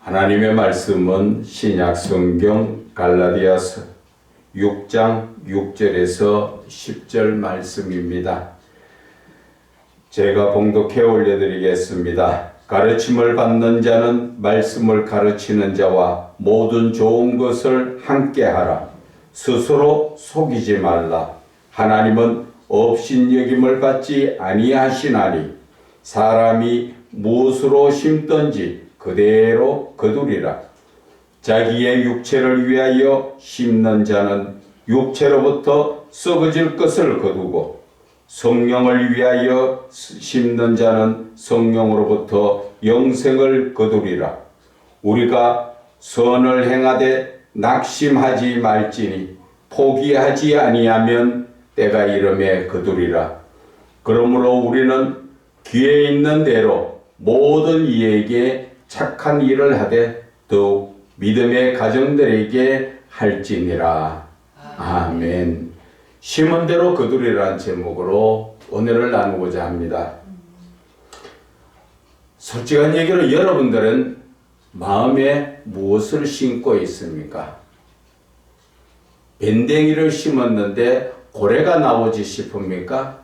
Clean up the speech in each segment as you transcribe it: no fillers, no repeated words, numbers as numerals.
하나님의 말씀은 신약 성경 갈라디아서 6장 6절에서 10절 말씀입니다. 제가 봉독해 올려드리겠습니다. 가르침을 받는 자는 말씀을 가르치는 자와 모든 좋은 것을 함께 하라. 스스로 속이지 말라. 하나님은 업신여김을 받지 아니하시나니 사람이 무엇으로 심든지 그대로 거두리라. 자기의 육체를 위하여 심는 자는 육체로부터 썩어질 것을 거두고 성령을 위하여 심는 자는 성령으로부터 영생을 거두리라. 우리가 선을 행하되 낙심하지 말지니 포기하지 아니하면 때가 이름에 거두리라. 그러므로 우리는 귀에 있는 대로 모든 이에게 착한 일을 하되 더욱 믿음의 가정들에게 할지니라. 아멘. 심은 대로 거두리라는 제목으로 오늘을 나누고자 합니다. 솔직한 얘기로 여러분들은 마음에 무엇을 심고 있습니까? 밴댕이를 심었는데 고래가 나오지 싶습니까?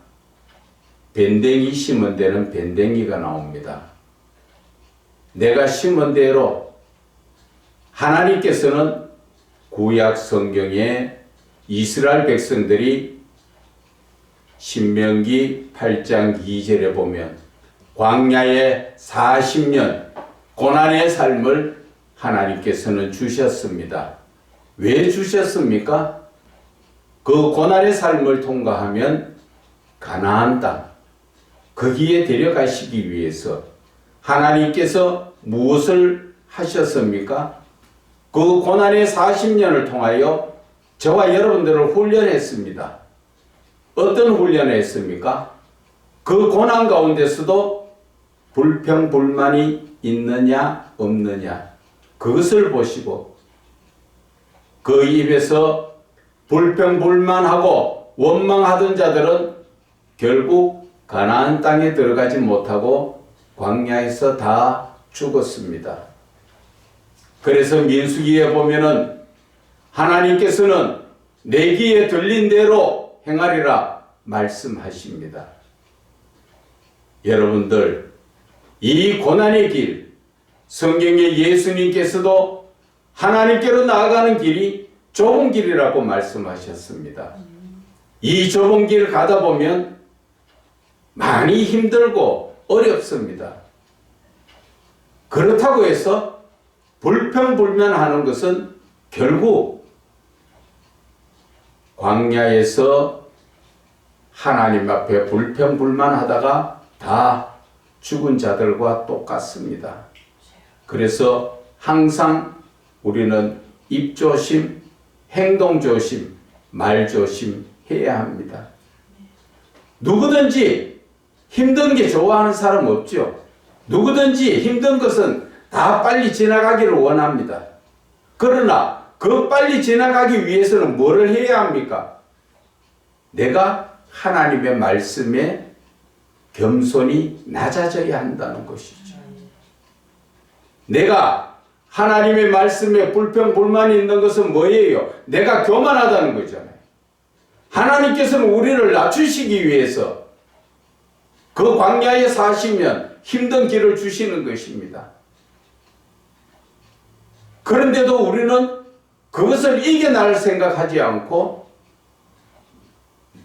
밴댕이 심은 데는 밴댕이가 나옵니다. 내가 심은 대로 하나님께서는 구약 성경에 이스라엘 백성들이 신명기 8장 2절에 보면 광야에 40년 고난의 삶을 하나님께서는 주셨습니다. 왜 주셨습니까? 그 고난의 삶을 통과하면 가나안 땅, 거기에 데려가시기 위해서 하나님께서 무엇을 하셨습니까? 그 고난의 40년을 통하여 저와 여러분들을 훈련했습니다. 어떤 훈련을 했습니까? 그 고난 가운데서도 불평불만이 있느냐 없느냐 그것을 보시고 그 입에서 불평불만하고 원망하던 자들은 결국 가나안 땅에 들어가지 못하고 광야에서 다 죽었습니다. 그래서 민수기에 보면은 하나님께서는 내 귀에 들린 대로 행하리라 말씀하십니다. 여러분들 이 고난의 길, 성경에 예수님께서도 하나님께로 나아가는 길이 좁은 길이라고 말씀하셨습니다. 이 좁은 길을 가다 보면 많이 힘들고 어렵습니다. 그렇다고 해서 불평불만하는 것은 결국 광야에서 하나님 앞에 불평불만하다가 다 죽은 자들과 똑같습니다. 그래서 항상 우리는 입조심, 행동조심, 말조심 해야 합니다. 누구든지 힘든 게 좋아하는 사람 없죠. 누구든지 힘든 것은 다 빨리 지나가기를 원합니다. 그러나 그 빨리 지나가기 위해서는 뭐를 해야 합니까? 내가 하나님의 말씀에 겸손히 낮아져야 한다는 것이죠. 내가 하나님의 말씀에 불평불만이 있는 것은 뭐예요? 내가 교만하다는 거잖아요. 하나님께서는 우리를 낮추시기 위해서 그 광야에 사시면 힘든 길을 주시는 것입니다. 그런데도 우리는 그것을 이겨낼 생각하지 않고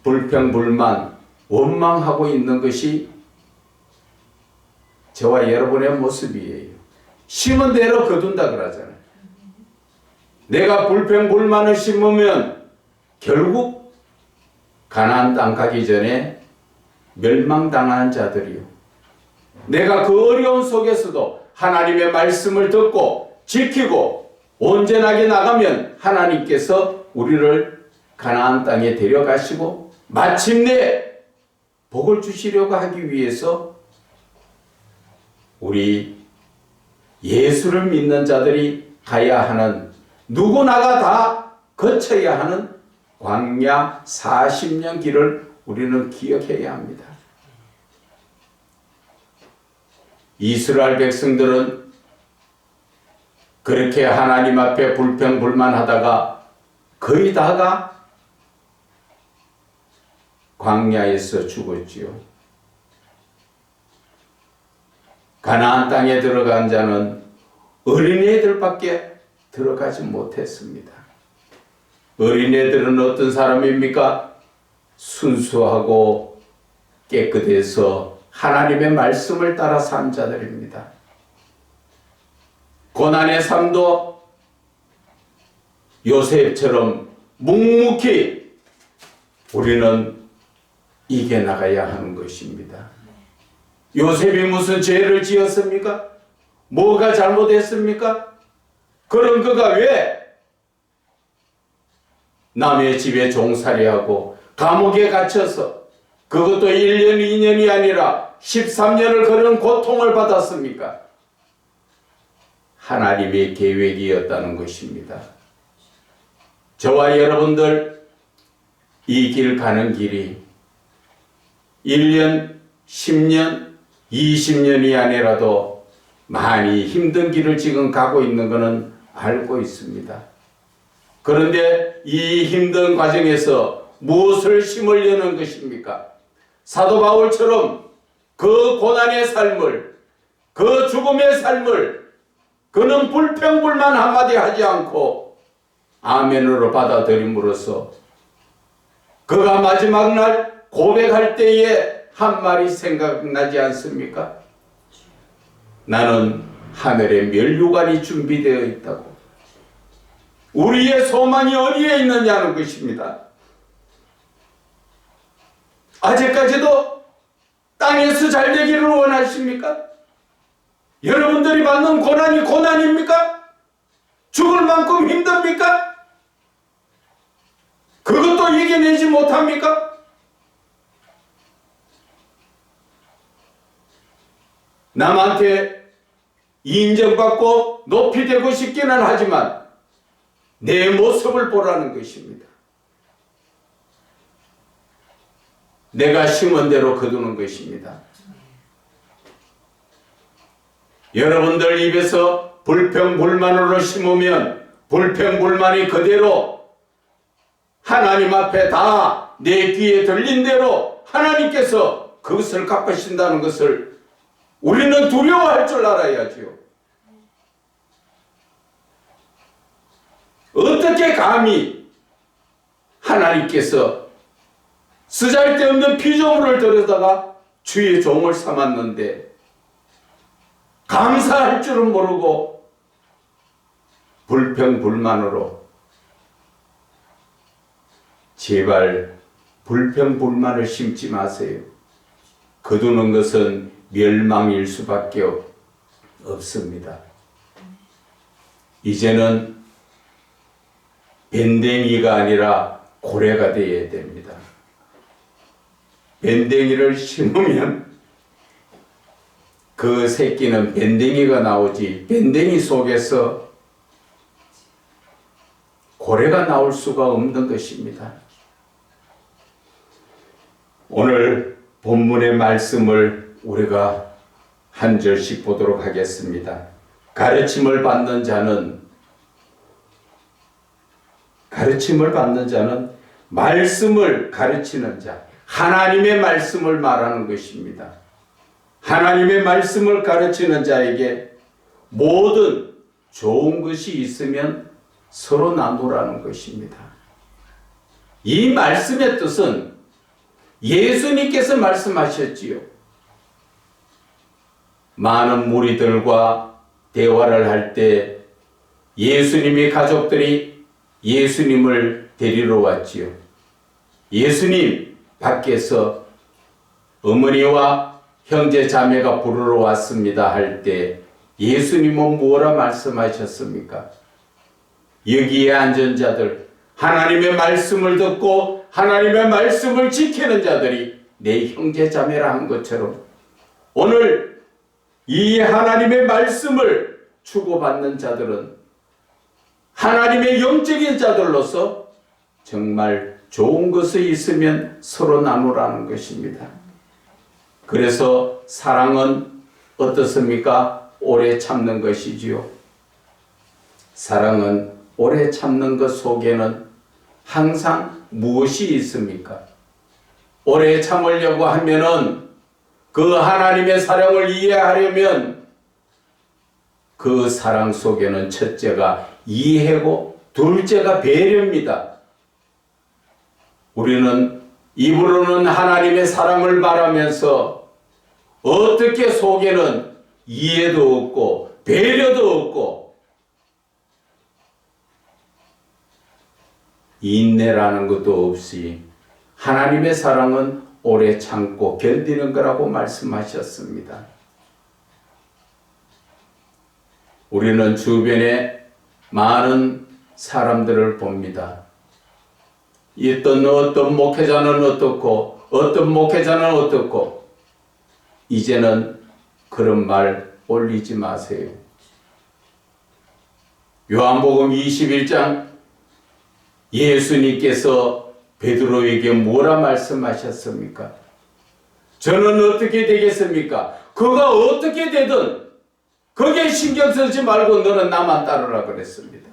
불평불만, 원망하고 있는 것이 저와 여러분의 모습이에요. 심은 대로 거둔다 그러잖아요. 내가 불평불만을 심으면 결국 가나안 땅 가기 전에 멸망당하는 자들이요. 내가 그 어려운 속에서도 하나님의 말씀을 듣고 지키고 온전하게 나가면 하나님께서 우리를 가나안 땅에 데려가시고 마침내 복을 주시려고 하기 위해서 우리 예수를 믿는 자들이 가야 하는, 누구나가 다 거쳐야 하는 광야 40년 길을 우리는 기억해야 합니다. 이스라엘 백성들은 그렇게 하나님 앞에 불평불만하다가 거의 다가 광야에서 죽었지요. 가나안 땅에 들어간 자는 어린애들밖에 들어가지 못했습니다. 어린애들은 어떤 사람입니까? 순수하고 깨끗해서 하나님의 말씀을 따라 산 자들입니다. 고난의 삶도 요셉처럼 묵묵히 우리는 이겨나가야 하는 것입니다. 요셉이 무슨 죄를 지었습니까? 뭐가 잘못했습니까? 그런 그가 왜 남의 집에 종살이하고 감옥에 갇혀서 그것도 1년, 2년이 아니라 13년을 그런 고통을 받았습니까? 하나님의 계획이었다는 것입니다. 저와 여러분들 이 길 가는 길이 1년, 10년, 20년이 아니라도 많이 힘든 길을 지금 가고 있는 것은 알고 있습니다. 그런데 이 힘든 과정에서 무엇을 심으려는 것입니까? 사도 바울처럼 그 고난의 삶을, 그 죽음의 삶을 그는 불평불만 한마디 하지 않고 아멘으로 받아들임으로써 그가 마지막 날 고백할 때에 한 말이 생각나지 않습니까? 나는 하늘에 면류관이 준비되어 있다고. 우리의 소망이 어디에 있느냐는 것입니다. 아직까지도 땅에서 잘 되기를 원하십니까? 여러분들이 받는 고난이 고난입니까? 죽을 만큼 힘듭니까? 그것도 이겨내지 못합니까? 남한테 인정받고 높이 되고 싶기는 하지만 내 모습을 보라는 것입니다. 내가 심은 대로 거두는 것입니다. 여러분들 입에서 불평불만으로 심으면 불평불만이 그대로 하나님 앞에 다 내 귀에 들린 대로 하나님께서 그것을 갚으신다는 것을 우리는 두려워할 줄 알아야지요. 어떻게 감히 하나님께서 쓰잘데없는 피조물을 들여다가 주의 종을 삼았는데 감사할 줄은 모르고 불평불만으로. 제발 불평불만을 심지 마세요. 거두는 것은 멸망일 수밖에 없습니다. 이제는 밴댕이가 아니라 고래가 되어야 됩니다. 밴댕이를 심으면 그 새끼는 밴댕이가 나오지 밴댕이 속에서 고래가 나올 수가 없는 것입니다. 오늘 본문의 말씀을 우리가 한 절씩 보도록 하겠습니다. 가르침을 받는 자는 말씀을 가르치는 자, 하나님의 말씀을 말하는 것입니다. 하나님의 말씀을 가르치는 자에게 모든 좋은 것이 있으면 서로 나누라는 것입니다. 이 말씀의 뜻은 예수님께서 말씀하셨지요. 많은 무리들과 대화를 할 때 예수님의 가족들이 예수님을 데리러 왔지요. 예수님 밖에서 어머니와 형제 자매가 부르러 왔습니다 할 때 예수님은 뭐라 말씀하셨습니까? 여기에 앉은 자들, 하나님의 말씀을 듣고 하나님의 말씀을 지키는 자들이 내 형제 자매라 한 것처럼 오늘 이 하나님의 말씀을 주고받는 자들은 하나님의 영적인 자들로서 정말 좋은 것이 있으면 서로 나누라는 것입니다. 그래서 사랑은 어떻습니까? 오래 참는 것이지요. 사랑은 오래 참는 것 속에는 항상 무엇이 있습니까? 오래 참으려고 하면은 그 하나님의 사랑을 이해하려면 그 사랑 속에는 첫째가 이해고 둘째가 배려입니다. 우리는 입으로는 하나님의 사랑을 말하면서 어떻게 속에는 이해도 없고 배려도 없고 인내라는 것도 없이 하나님의 사랑은 오래 참고 견디는 거라고 말씀하셨습니다. 우리는 주변에 많은 사람들을 봅니다. 어떤 목회자는 어떻고 어떤 목회자는 어떻고 이제는 그런 말 올리지 마세요. 요한복음 21장 예수님께서 베드로에게 뭐라 말씀하셨습니까? 저는 어떻게 되겠습니까? 그가 어떻게 되든 거기에 신경 쓰지 말고 너는 나만 따르라 그랬습니다.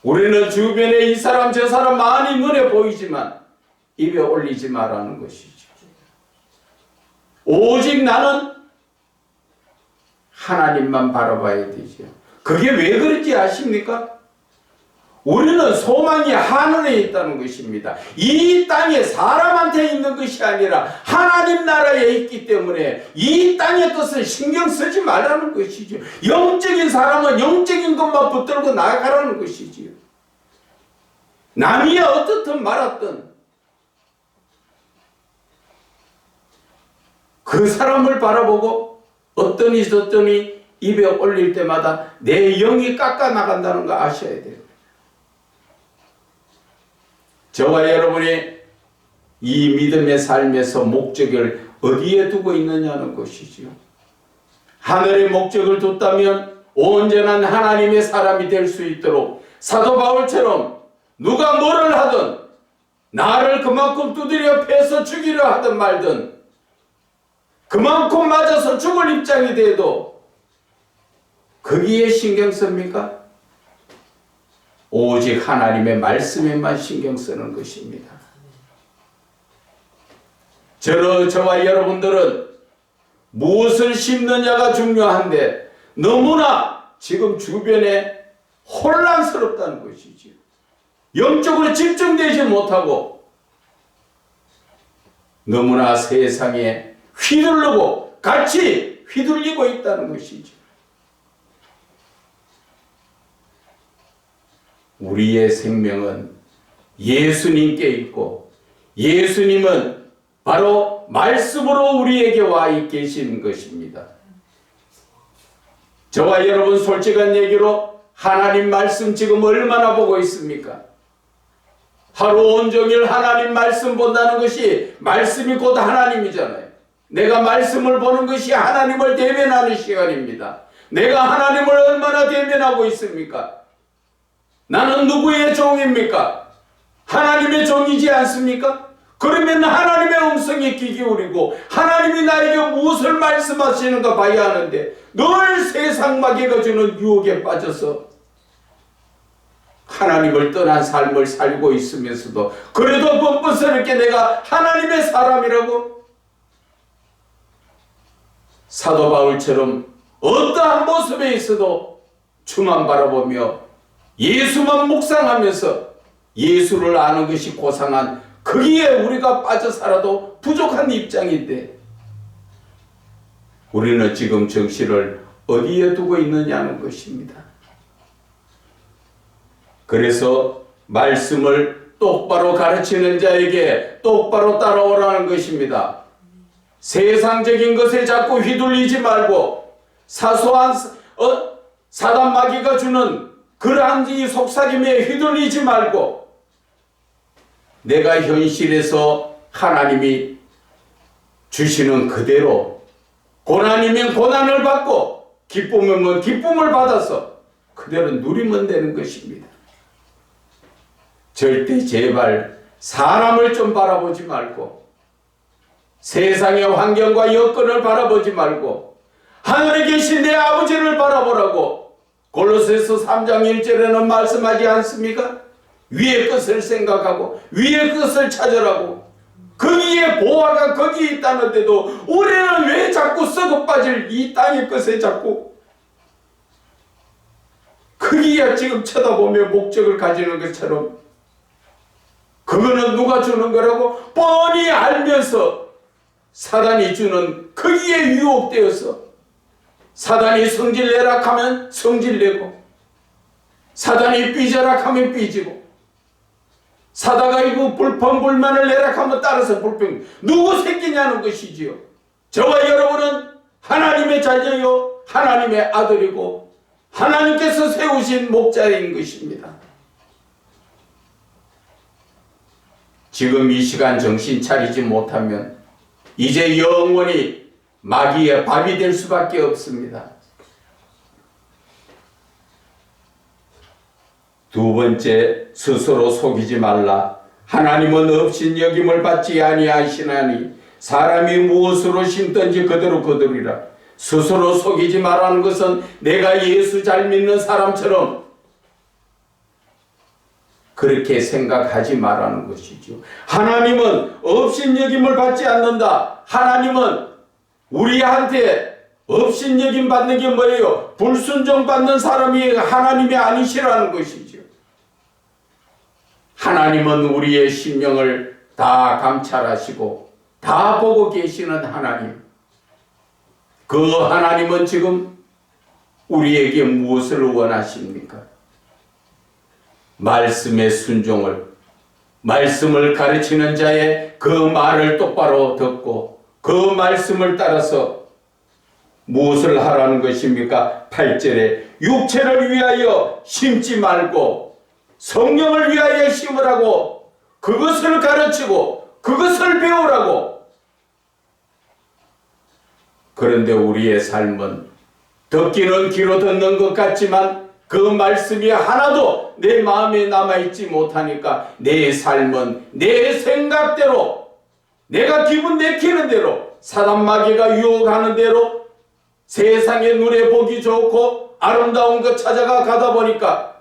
우리는 주변에 이 사람 저 사람 많이 눈에 보이지만 입에 올리지 말라는 것이죠. 오직 나는 하나님만 바라봐야 되죠. 그게 왜 그런지 아십니까? 우리는 소망이 하늘에 있다는 것입니다. 이 땅에 사람한테 있는 것이 아니라 하나님 나라에 있기 때문에 이 땅의 뜻을 신경 쓰지 말라는 것이죠. 영적인 사람은 영적인 것만 붙들고 나아가라는 것이지요. 남이 어떻든 말았든 그 사람을 바라보고 어떠니 저떠니 입에 올릴 때마다 내 영이 깎아나간다는 거 아셔야 돼요. 저와 여러분이 이 믿음의 삶에서 목적을 어디에 두고 있느냐는 것이지요. 하늘의 목적을 뒀다면 온전한 하나님의 사람이 될 수 있도록 사도 바울처럼 누가 뭐를 하든 나를 그만큼 두드려 패서 죽이려 하든 말든 그만큼 맞아서 죽을 입장이 돼도 거기에 신경 씁니까? 오직 하나님의 말씀에만 신경 쓰는 것입니다. 저와 여러분들은 무엇을 심느냐가 중요한데 너무나 지금 주변에 혼란스럽다는 것이지요. 영적으로 집중되지 못하고 너무나 세상에 휘둘르고 같이 휘둘리고 있다는 것이죠. 우리의 생명은 예수님께 있고 예수님은 바로 말씀으로 우리에게 와 계신 것입니다. 저와 여러분 솔직한 얘기로 하나님 말씀 지금 얼마나 보고 있습니까? 하루 온종일 하나님 말씀 본다는 것이 말씀이 곧 하나님이잖아요. 내가 말씀을 보는 것이 하나님을 대면하는 시간입니다. 내가 하나님을 얼마나 대면하고 있습니까? 나는 누구의 종입니까? 하나님의 종이지 않습니까? 그러면 하나님의 음성에 귀 기울이고 하나님이 나에게 무엇을 말씀하시는가 봐야 하는데 늘 세상 마귀가 주는 유혹에 빠져서 하나님을 떠난 삶을 살고 있으면서도 그래도 뻔뻔스럽게 내가 하나님의 사람이라고 사도 바울처럼 어떠한 모습에 있어도 주만 바라보며 예수만 묵상하면서 예수를 아는 것이 고상한 거기에 우리가 빠져 살아도 부족한 입장인데 우리는 지금 정신을 어디에 두고 있느냐는 것입니다. 그래서 말씀을 똑바로 가르치는 자에게 똑바로 따라오라는 것입니다. 세상적인 것에 자꾸 휘둘리지 말고 사소한 사단 마귀가 주는 그러한 이 속삭임에 휘둘리지 말고 내가 현실에서 하나님이 주시는 그대로 고난이면 고난을 받고 기쁨이면 기쁨을 받아서 그대로 누리면 되는 것입니다. 절대 제발 사람을 좀 바라보지 말고 세상의 환경과 여건을 바라보지 말고 하늘에 계신 내 아버지를 바라보라고 골로새서 3장 1절에는 말씀하지 않습니까? 위의 것을 생각하고 위의 것을 찾으라고. 거기에 보화가 거기에 있다는데도 우리는 왜 자꾸 썩어 빠질 이 땅의 것에 자꾸 거기에 지금 쳐다보며 목적을 가지는 것처럼, 그거는 누가 주는 거라고 뻔히 알면서 사단이 주는 거기에 유혹되어서, 사단이 성질내라 하면 성질내고, 사단이 삐져라 하면 삐지고, 사다가 불평불만을 내라 하면 따라서 불평. 누구 새끼냐는 것이지요. 저와 여러분은 하나님의 자녀요 하나님의 아들이고 하나님께서 세우신 목자인 것입니다. 지금 이 시간 정신 차리지 못하면 이제 영원히 마귀의 밥이 될 수밖에 없습니다. 두 번째, 스스로 속이지 말라. 하나님은 업신여김을 받지 아니하시나니 사람이 무엇으로 심든지 그대로 거두리라. 스스로 속이지 말라는 것은 내가 예수 잘 믿는 사람처럼 그렇게 생각하지 말라는 것이죠. 하나님은 업신여김을 받지 않는다. 하나님은 우리한테 업신여김 받는 게 뭐예요? 불순종 받는 사람이 하나님이 아니시라는 것이죠. 하나님은 우리의 심령을 다 감찰하시고 다 보고 계시는 하나님. 그 하나님은 지금 우리에게 무엇을 원하십니까? 말씀의 순종을, 말씀을 가르치는 자의 그 말을 똑바로 듣고 그 말씀을 따라서 무엇을 하라는 것입니까? 8절에 육체를 위하여 심지 말고 성령을 위하여 심으라고, 그것을 가르치고 그것을 배우라고. 그런데 우리의 삶은 듣기는 귀로 듣는 것 같지만 그 말씀이 하나도 내 마음에 남아있지 못하니까 내 삶은 내 생각대로, 내가 기분 내키는 대로, 사단 마귀가 유혹하는 대로 세상의 눈에 보기 좋고 아름다운 것 찾아가 가다 보니까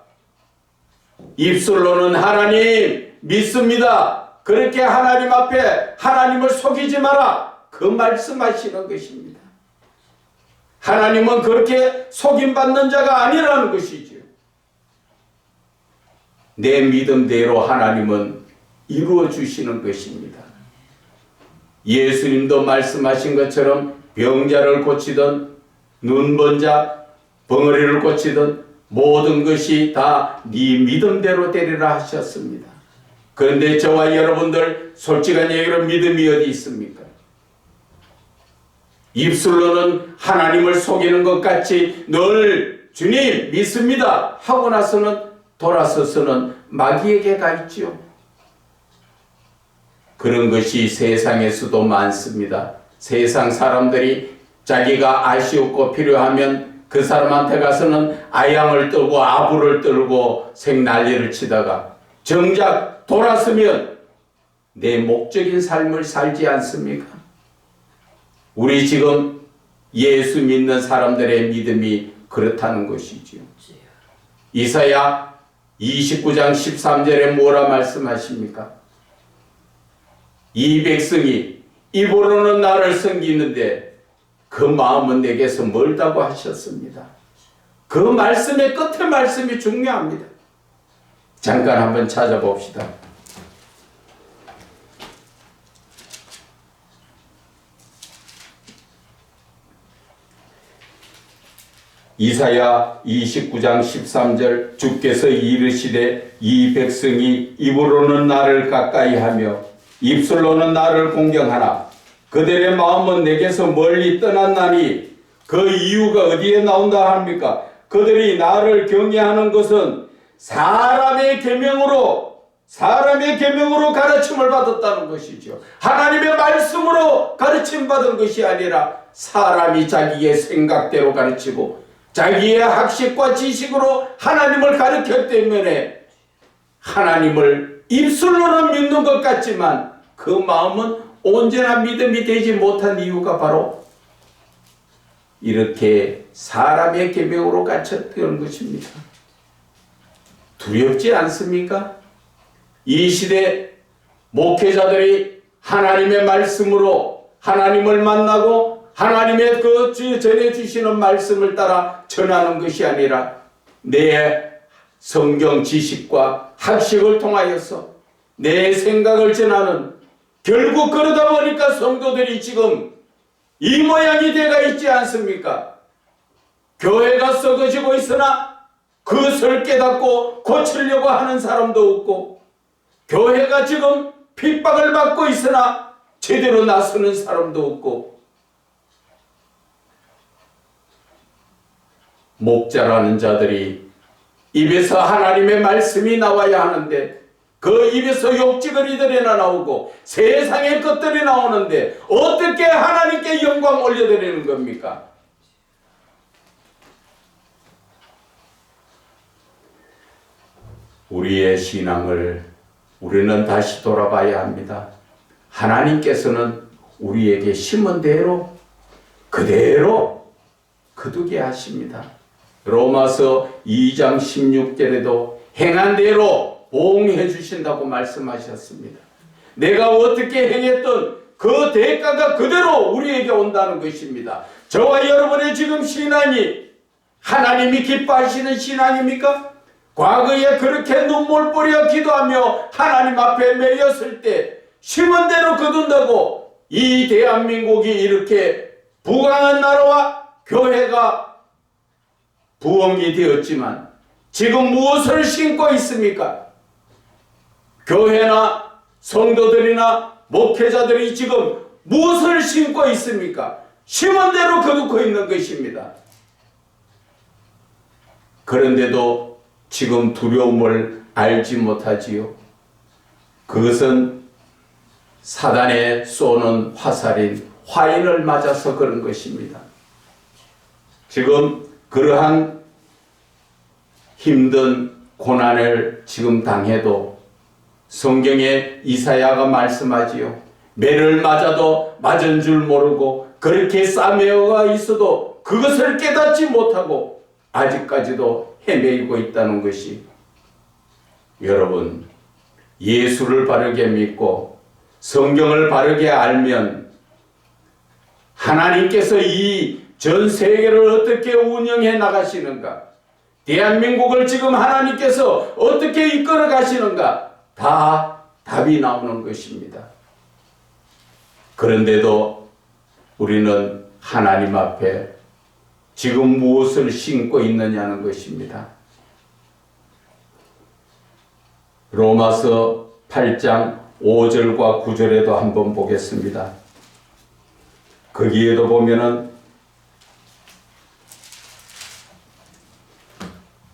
입술로는 하나님 믿습니다. 그렇게 하나님 앞에 하나님을 속이지 마라. 그 말씀하시는 것입니다. 하나님은 그렇게 속임받는 자가 아니라는 것이지요. 내 믿음대로 하나님은 이루어 주시는 것입니다. 예수님도 말씀하신 것처럼 병자를 고치든 눈먼 자 벙어리를 고치든 모든 것이 다 네 믿음대로 되리라 하셨습니다. 그런데 저와 여러분들 솔직한 얘기로 믿음이 어디 있습니까? 입술로는 하나님을 속이는 것 같이 늘 주님 믿습니다 하고 나서는 돌아서서는 마귀에게 가 있죠. 그런 것이 세상에서도 많습니다. 세상 사람들이 자기가 아쉬웠고 필요하면 그 사람한테 가서는 아양을 떨고 아부를 떨고 생난리를 치다가 정작 돌아서면 내 목적인 삶을 살지 않습니까? 우리 지금 예수 믿는 사람들의 믿음이 그렇다는 것이지요. 이사야 29장 13절에 뭐라 말씀하십니까? 이 백성이 입으로는 나를 섬기는데 그 마음은 내게서 멀다고 하셨습니다. 그 말씀의 끝에 말씀이 중요합니다. 잠깐 한번 찾아봅시다. 이사야 29장 13절 주께서 이르시되 이 백성이 입으로는 나를 가까이하며 입술로는 나를 공경하나 그들의 마음은 내게서 멀리 떠났나니 그 이유가 어디에 나온다 합니까? 그들이 나를 경외하는 것은 사람의 계명으로 가르침을 받았다는 것이죠. 하나님의 말씀으로 가르침 받은 것이 아니라 사람이 자기의 생각대로 가르치고 자기의 학식과 지식으로 하나님을 가르쳤기 때문에 하나님을 입술로는 믿는 것 같지만 그 마음은 온전한 믿음이 되지 못한 이유가 바로 이렇게 사람의 계명으로 갇혔던 것입니다. 두렵지 않습니까? 이 시대 목회자들이 하나님의 말씀으로 하나님을 만나고 하나님의 그 전해주시는 말씀을 따라 전하는 것이 아니라 내 성경 지식과 학식을 통하여서 내 생각을 전하는, 결국 그러다 보니까 성도들이 지금 이 모양이 돼가 있지 않습니까? 교회가 썩어지고 있으나 그것을 깨닫고 고치려고 하는 사람도 없고, 교회가 지금 핍박을 받고 있으나 제대로 나서는 사람도 없고, 목자라는 자들이 입에서 하나님의 말씀이 나와야 하는데 그 입에서 욕지거리들이나 나오고 세상의 것들이 나오는데 어떻게 하나님께 영광 올려드리는 겁니까? 우리의 신앙을 우리는 다시 돌아봐야 합니다. 하나님께서는 우리에게 심은 대로 그대로 거두게 하십니다. 로마서 2장 16절에도 행한 대로 보응해 주신다고 말씀하셨습니다. 내가 어떻게 행했던 그 대가가 그대로 우리에게 온다는 것입니다. 저와 여러분의 지금 신앙이 하나님이 기뻐하시는 신앙입니까? 과거에 그렇게 눈물 뿌려 기도하며 하나님 앞에 매였을 때 심은 대로 거둔다고 이 대한민국이 이렇게 부강한 나라와 교회가 부흥이 되었지만 지금 무엇을 심고 있습니까? 교회나 성도들이나 목회자들이 지금 무엇을 심고 있습니까? 심은 대로 거두고 있는 것입니다. 그런데도 지금 두려움을 알지 못하지요. 그것은 사단의 쏘는 화살인 화인을 맞아서 그런 것입니다. 지금 그러한 힘든 고난을 지금 당해도 성경에 이사야가 말씀하지요. 매를 맞아도 맞은 줄 모르고 그렇게 싸매어가 있어도 그것을 깨닫지 못하고 아직까지도 헤매이고 있다는 것이, 여러분 예수를 바르게 믿고 성경을 바르게 알면 하나님께서 이 전 세계를 어떻게 운영해 나가시는가, 대한민국을 지금 하나님께서 어떻게 이끌어 가시는가 다 답이 나오는 것입니다. 그런데도 우리는 하나님 앞에 지금 무엇을 심고 있느냐는 것입니다. 로마서 8장 5절과 9절에도 한번 보겠습니다. 거기에도 보면은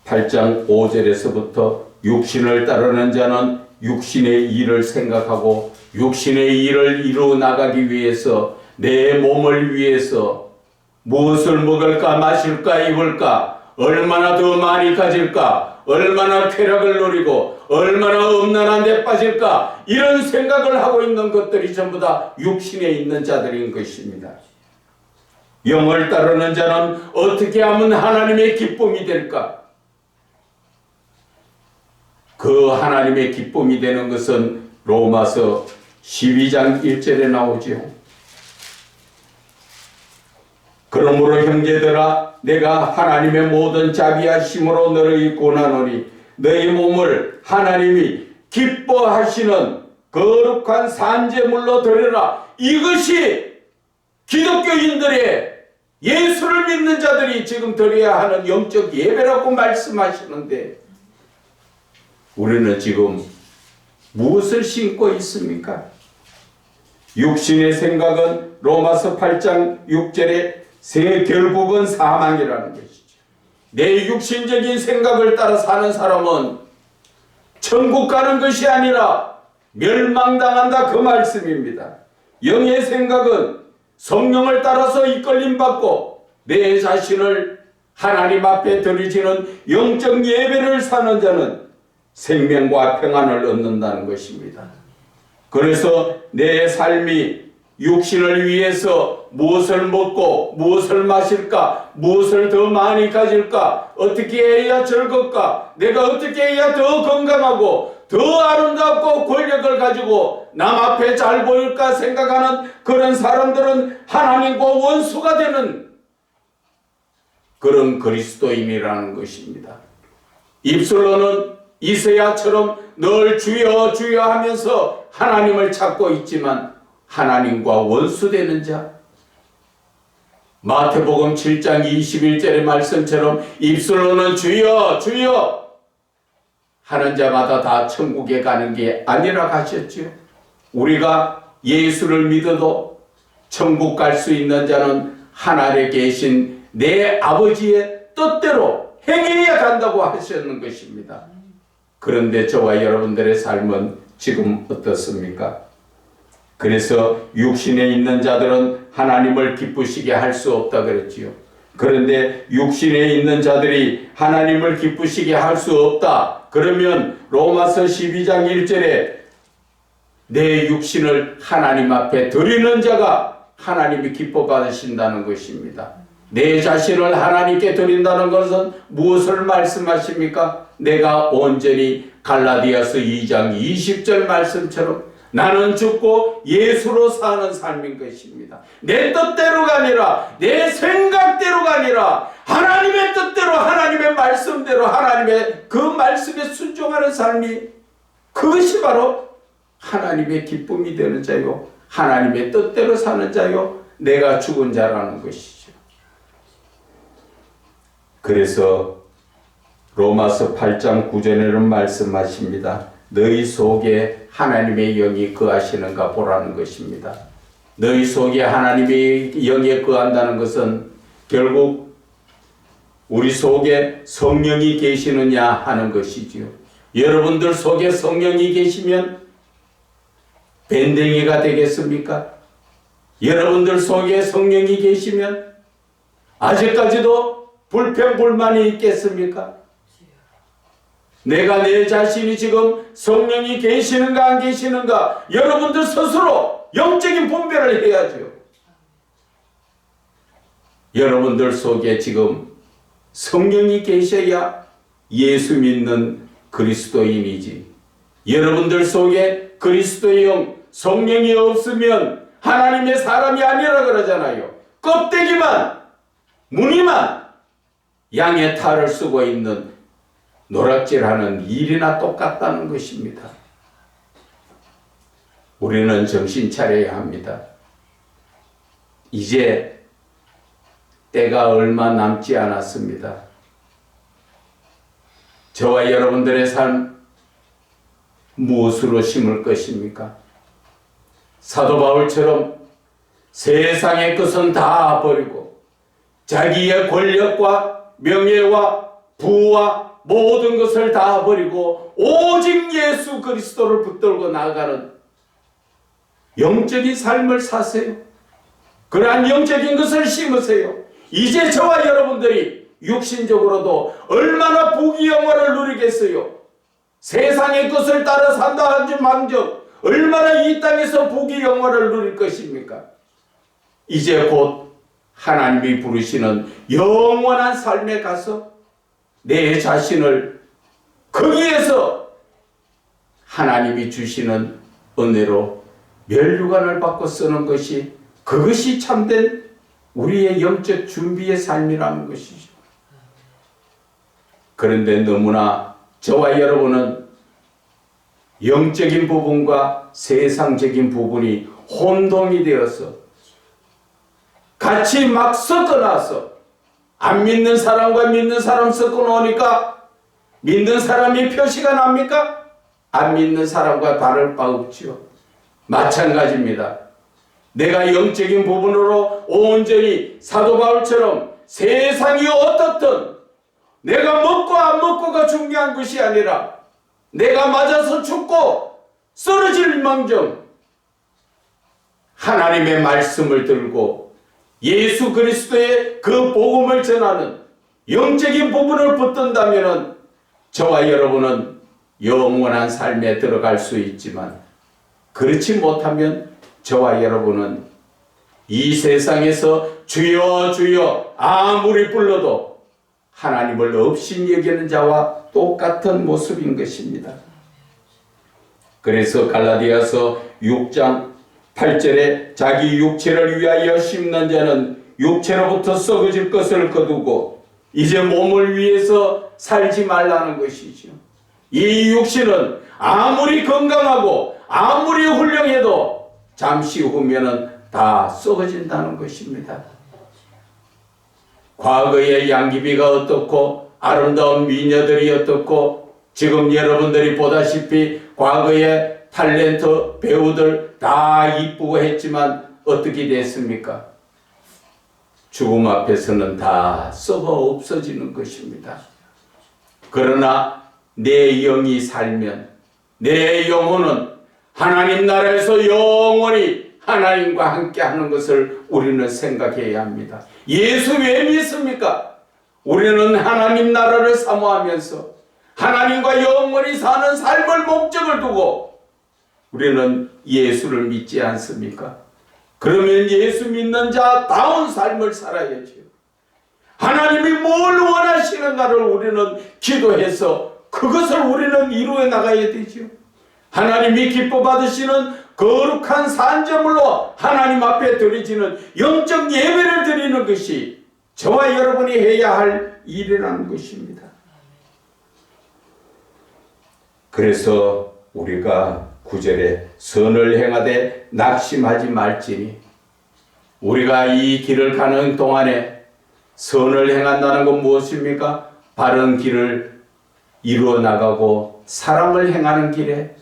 8장 5절에서부터 육신을 따르는 자는 육신의 일을 생각하고 육신의 일을 이루어 나가기 위해서 내 몸을 위해서 무엇을 먹을까 마실까 입을까, 얼마나 더 많이 가질까, 얼마나 쾌락을 누리고 얼마나 음란한 데 빠질까, 이런 생각을 하고 있는 것들이 전부 다 육신에 있는 자들인 것입니다. 영을 따르는 자는 어떻게 하면 하나님의 기쁨이 될까? 그 하나님의 기쁨이 되는 것은 로마서 12장 1절에 나오지요. 그러므로 형제들아, 내가 하나님의 모든 자비하심으로 너를 권하노니 너희 몸을 하나님이 기뻐하시는 거룩한 산제물로 드려라. 이것이 기독교인들의, 예수를 믿는 자들이 지금 드려야 하는 영적 예배라고 말씀하시는데, 우리는 지금 무엇을 심고 있습니까? 육신의 생각은 로마서 8장 6절에 결국은 사망이라는 것이죠. 내 육신적인 생각을 따라 사는 사람은 천국 가는 것이 아니라 멸망당한다, 그 말씀입니다. 영의 생각은 성령을 따라서 이끌림받고 내 자신을 하나님 앞에 드리지는 영적 예배를 사는 자는 생명과 평안을 얻는다는 것입니다. 그래서 내 삶이 육신을 위해서 무엇을 먹고 무엇을 마실까, 무엇을 더 많이 가질까, 어떻게 해야 즐겁까, 내가 어떻게 해야 더 건강하고 더 아름답고 권력을 가지고 남 앞에 잘 보일까 생각하는 그런 사람들은 하나님과 원수가 되는 그런 그리스도인이라는 것입니다. 입술로는 이사야처럼 늘 주여 주여 하면서 하나님을 찾고 있지만 하나님과 원수되는 자, 마태복음 7장 21절의 말씀처럼 입술로는 주여 주여 하는 자마다 다 천국에 가는 게 아니라 하셨지요. 우리가 예수를 믿어도 천국 갈 수 있는 자는 하늘에 계신 내 아버지의 뜻대로 행해야 간다고 하셨는 것입니다. 그런데 저와 여러분들의 삶은 지금 어떻습니까? 그래서 육신에 있는 자들은 하나님을 기쁘시게 할 수 없다 그랬지요. 그런데 육신에 있는 자들이 하나님을 기쁘시게 할 수 없다. 그러면 로마서 12장 1절에 내 육신을 하나님 앞에 드리는 자가 하나님이 기뻐 받으신다는 것입니다. 내 자신을 하나님께 드린다는 것은 무엇을 말씀하십니까? 내가 온전히 갈라디아서 2장 20절 말씀처럼 나는 죽고 예수로 사는 삶인 것입니다. 내 뜻대로가 아니라 내 생각대로가 아니라 하나님의 뜻대로, 하나님의 말씀대로, 하나님의 그 말씀에 순종하는 삶이, 그것이 바로 하나님의 기쁨이 되는 자요, 하나님의 뜻대로 사는 자요, 내가 죽은 자라는 것이죠. 그래서 로마서 8장 9절에는 말씀하십니다. 너희 속에 하나님의 영이 거하시는가 보라는 것입니다. 너희 속에 하나님의 영이 거한다는 것은 결국 우리 속에 성령이 계시느냐 하는 것이지요. 여러분들 속에 성령이 계시면 밴댕이가 되겠습니까? 여러분들 속에 성령이 계시면 아직까지도 불평불만이 있겠습니까? 내가 내 자신이 지금 성령이 계시는가 안 계시는가 여러분들 스스로 영적인 분별을 해야죠. 여러분들 속에 지금 성령이 계셔야 예수 믿는 그리스도인이지, 여러분들 속에 그리스도의 영, 성령이 없으면 하나님의 사람이 아니라 그러잖아요. 껍데기만, 무늬만 양의 탈을 쓰고 있는 노락질하는 일이나 똑같다는 것입니다. 우리는 정신 차려야 합니다. 이제 때가 얼마 남지 않았습니다. 저와 여러분들의 삶 무엇으로 심을 것입니까? 사도 바울처럼 세상의 것은 다 버리고 자기의 권력과 명예와 부와 모든 것을 다 버리고 오직 예수 그리스도를 붙들고 나아가는 영적인 삶을 사세요. 그러한 영적인 것을 심으세요. 이제 저와 여러분들이 육신적으로도 얼마나 복이 영화를 누리겠어요. 세상의 것을 따라 산다 한줄 망정 얼마나 이 땅에서 복이 영화를 누릴 것입니까? 이제 곧 하나님이 부르시는 영원한 삶에 가서 내 자신을 거기에서 하나님이 주시는 은혜로 멸류관을 받고 쓰는 것이, 그것이 참된 우리의 영적 준비의 삶이라는 것이죠. 그런데 너무나 저와 여러분은 영적인 부분과 세상적인 부분이 혼동이 되어서 같이 막 섞어놔서 안 믿는 사람과 믿는 사람 섞어놓으니까 믿는 사람이 표시가 납니까? 안 믿는 사람과 다를 바 없지요. 마찬가지입니다. 내가 영적인 부분으로 온전히 사도 바울처럼 세상이 어떻든 내가 먹고 안 먹고가 중요한 것이 아니라 내가 맞아서 죽고 쓰러질 망정 하나님의 말씀을 들고 예수 그리스도의 그 복음을 전하는 영적인 부분을 붙든다면 저와 여러분은 영원한 삶에 들어갈 수 있지만, 그렇지 못하면 저와 여러분은 이 세상에서 주여 주여 아무리 불러도 하나님을 없인 여기는 자와 똑같은 모습인 것입니다. 그래서 갈라디아서 6장 8절에 자기 육체를 위하여 심는 자는 육체로부터 썩어질 것을 거두고 이제 몸을 위해서 살지 말라는 것이죠. 이 육신은 아무리 건강하고 아무리 훌륭해도 잠시 후면은 다 썩어진다는 것입니다. 과거의 양귀비가 어떻고 아름다운 미녀들이 어떻고 지금 여러분들이 보다시피 과거의 탤런트 배우들 다 이쁘고 했지만 어떻게 됐습니까? 죽음 앞에서는 다 썩어 없어지는 것입니다. 그러나 내 영이 살면 내 영혼은 하나님 나라에서 영원히 하나님과 함께 하는 것을 우리는 생각해야 합니다. 예수 왜 믿습니까? 우리는 하나님 나라를 사모하면서 하나님과 영원히 사는 삶을 목적을 두고 우리는 예수를 믿지 않습니까? 그러면 예수 믿는 자다운 삶을 살아야죠. 하나님이 뭘 원하시는가를 우리는 기도해서 그것을 우리는 이루어 나가야 되죠. 하나님이 기뻐 받으시는 거룩한 산제물로 하나님 앞에 드려지는 영적 예배를 드리는 것이 저와 여러분이 해야 할 일이라는 것입니다. 그래서 우리가 9절에 선을 행하되 낙심하지 말지니 우리가 이 길을 가는 동안에 선을 행한다는 건 무엇입니까? 바른 길을 이루어 나가고 사랑을 행하는 길에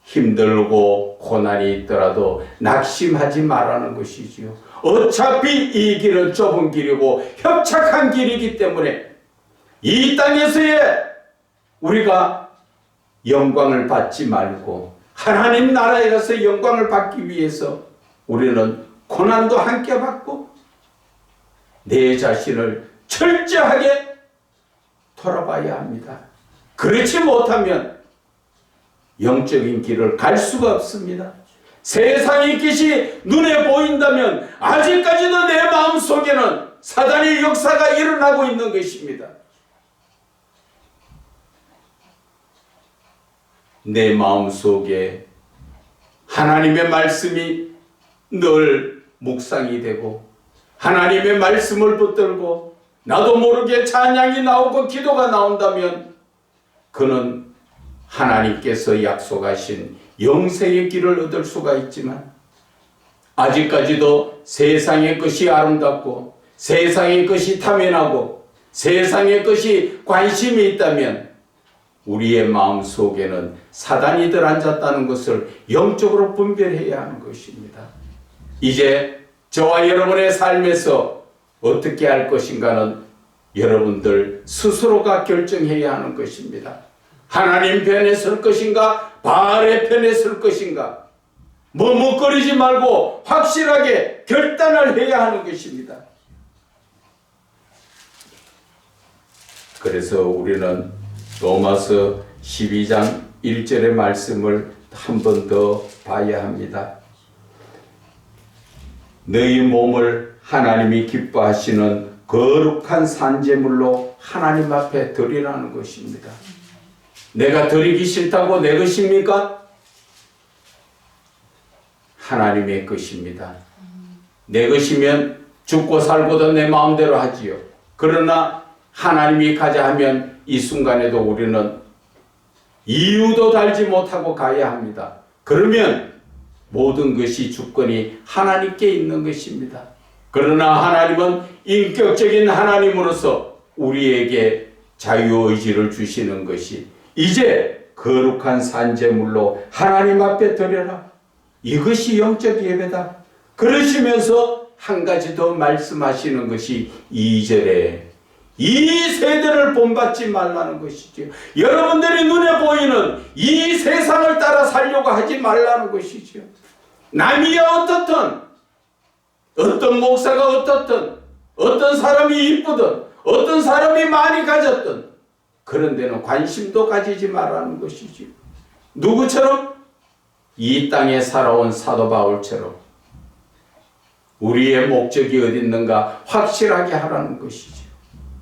힘들고 고난이 있더라도 낙심하지 말라는 것이지요. 어차피 이 길은 좁은 길이고 협착한 길이기 때문에 이 땅에서의 우리가 영광을 받지 말고 하나님 나라에 가서 영광을 받기 위해서 우리는 고난도 함께 받고 내 자신을 철저하게 돌아봐야 합니다. 그렇지 못하면 영적인 길을 갈 수가 없습니다. 세상의 빛이 눈에 보인다면 아직까지도 내 마음속에는 사단의 역사가 일어나고 있는 것입니다. 내 마음속에 하나님의 말씀이 늘 묵상이 되고 하나님의 말씀을 붙들고 나도 모르게 찬양이 나오고 기도가 나온다면 그는 하나님께서 약속하신 영생의 길을 얻을 수가 있지만 아직까지도 세상의 것이 아름답고 세상의 것이 탐연하고 세상의 것이 관심이 있다면 우리의 마음속에는 사단이 들어앉았다는 것을 영적으로 분별해야 하는 것입니다. 이제 저와 여러분의 삶에서 어떻게 할 것인가는 여러분들 스스로가 결정해야 하는 것입니다. 하나님 편에 설 것인가 바알의 편에 설 것인가 머뭇거리지 말고 확실하게 결단을 해야 하는 것입니다. 그래서 우리는 로마서 12장 1절의 말씀을 한 번 더 봐야 합니다. 너희 몸을 하나님이 기뻐하시는 거룩한 산제물로 하나님 앞에 드리라는 것입니다. 내가 드리기 싫다고 내 것입니까? 하나님의 것입니다. 내 것이면 죽고 살고도 내 마음대로 하지요. 그러나 하나님이 가자 하면 이 순간에도 우리는 이유도 달지 못하고 가야 합니다. 그러면 모든 것이 주권이 하나님께 있는 것입니다. 그러나 하나님은 인격적인 하나님으로서 우리에게 자유의지를 주시는 것이 이제 거룩한 산제물로 하나님 앞에 드려라. 이것이 영적 예배다. 그러시면서 한 가지 더 말씀하시는 것이 2절에 이 세대를 본받지 말라는 것이죠. 여러분들이 눈에 보이는 이 세상을 따라 살려고 하지 말라는 것이죠. 남이야 어떻든 어떤 목사가 어떻든 어떤 사람이 이쁘든 어떤 사람이 많이 가졌든 그런 데는 관심도 가지지 말라는 것이죠. 누구처럼? 이 땅에 살아온 사도 바울처럼 우리의 목적이 어디 있는가 확실하게 하라는 것이죠.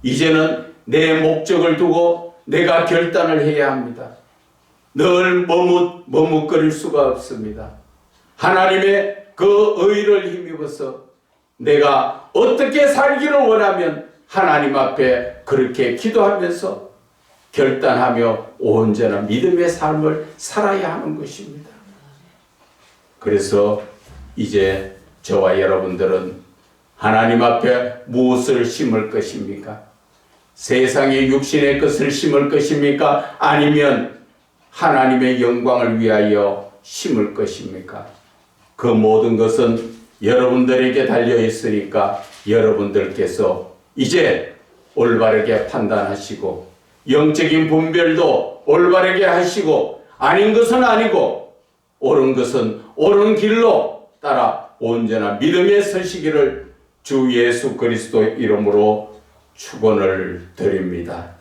이제는 내 목적을 두고 내가 결단을 해야 합니다. 늘 머뭇거릴 수가 없습니다. 하나님의 그 의를 힘입어서 내가 어떻게 살기를 원하면 하나님 앞에 그렇게 기도하면서 결단하며 온전한 믿음의 삶을 살아야 하는 것입니다. 그래서 이제 저와 여러분들은 하나님 앞에 무엇을 심을 것입니까? 세상의 육신의 것을 심을 것입니까? 아니면 하나님의 영광을 위하여 심을 것입니까? 그 모든 것은 여러분들에게 달려 있으니까 여러분들께서 이제 올바르게 판단하시고 영적인 분별도 올바르게 하시고 아닌 것은 아니고 옳은 것은 옳은 길로 따라 온전한 믿음에 서시기를 주 예수 그리스도 이름으로 축원을 드립니다.